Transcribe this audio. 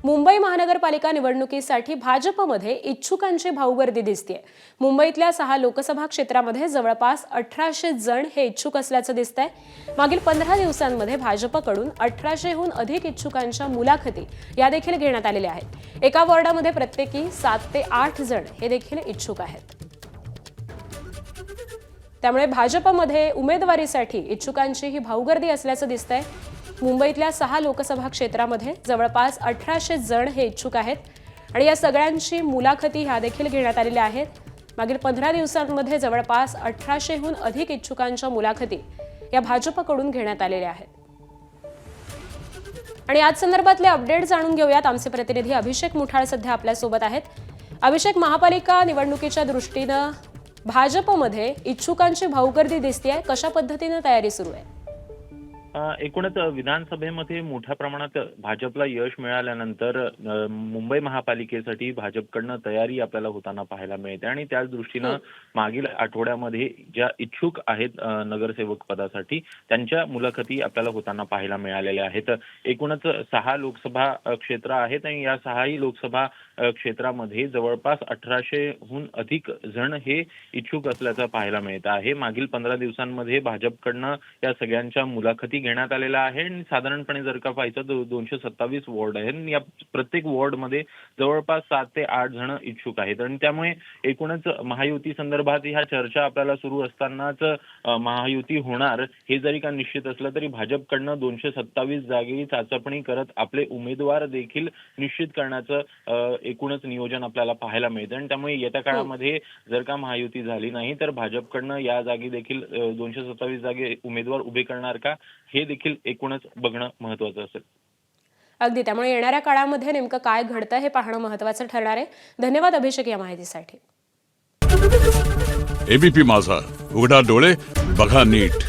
मुंबई महानगरपालिका निवडणुकीसाठी भाजपमध्ये इच्छुकांची भाऊगर्दी दिसतेय। मुंबईतल्या 6 लोकसभा क्षेत्रामध्ये जवळपास 1800 जण हे इच्छुक असल्याचं दिसतंय। मागील 15 दिवसांमध्ये भाजपकडून 1800हून अधिक इच्छुकांच्या मुलाखती या देखील घेण्यात आलेल्या आहेत। एका वॉर्डामध्ये प्रत्येकी 7 ते 8 जण हे देखील इच्छुक आहेत। त्यामुळे भाजपमध्ये उमेदवारीसाठी इच्छुकांची ही भाऊगर्दी असल्याचं दिसतंय। मुंबईतल्या 6 लोकसभा क्षेत्रामध्ये जवळपास 1800 जण हे इच्छुक आहेत आणि या सगळ्यांची मुलाखती ह्या देखील घेण्यात आलेल्या आहेत। मागील 15 दिवसांमध्ये जवळपास 1800हून अधिक इच्छुकांच्या मुलाखती या भाजपकडून घेण्यात आलेल्या आहेत। आणि आज संदर्भातले अपडेट जाणून घेऊयात। आमचे प्रतिनिधी अभिषेक मुठाळ सध्या आपल्या सोबत आहेत। अभिषेक, महापालिका निवडणुकीच्या दृष्टीने भाजपमध्ये इच्छुकांची भाऊगर्दी दिसतेय, कशा पद्धतीने तयारी सुरू आहे? एकूणच विधानसभेमध्ये मोठ्या प्रमाणात भाजपला यश मिळाल्यानंतर मुंबई महापालिकेसाठी भाजपकडनं तयारी आपल्याला होताना पाहायला मिळते आणि त्याच दृष्टीनं मागील आठवड्यामध्ये ज्या इच्छुक आहेत नगरसेवक पदासाठी त्यांच्या मुलाखती आपल्याला होताना पाहायला मिळालेल्या आहेत। एकूणच 6 लोकसभा क्षेत्र आहेत आणि या 6ही लोकसभा क्षेत्रामध्ये जवळपास 1800हून अधिक जण हे इच्छुक असल्याचं पाहायला मिळत आहे। मागील 15 दिवसांमध्ये भाजपकडनं या सगळ्यांच्या मुलाखती घेण्यात आलेला आहे आणि साधारणपणे जर का पाहायचं तर 227 वॉर्ड आहेत। या प्रत्येक वॉर्डमध्ये जवळपास 7 ते 8 जण इच्छुक आहेत आणि त्यामुळे एकूणच महायुती संदर्भात ह्या चर्चा आपल्याला सुरू असतानाच महायुती होणार हे जरी का निश्चित असलं तरी भाजपकडनं 227 जागी चाचपणी करत आपले उमेदवार देखील निश्चित करण्याचं एकूणच नियोजन आपल्याला पाहायला मिळतं आणि त्यामुळे येत्या काळामध्ये जर का महायुती झाली नाही तर भाजपकडनं या जागी देखील 227 जागी उमेदवार उभे करणार का हे देखील एकूणच बघणं महत्त्वाचं असेल। अगदी, त्यामुळे येणाऱ्या काळामध्ये नेमकं काय घडतं हे पाहणं महत्त्वाचं ठरणार आहे। धन्यवाद अभिषेक या माहितीसाठी। एबीपी माझा, उघडा डोळे बघा नीट।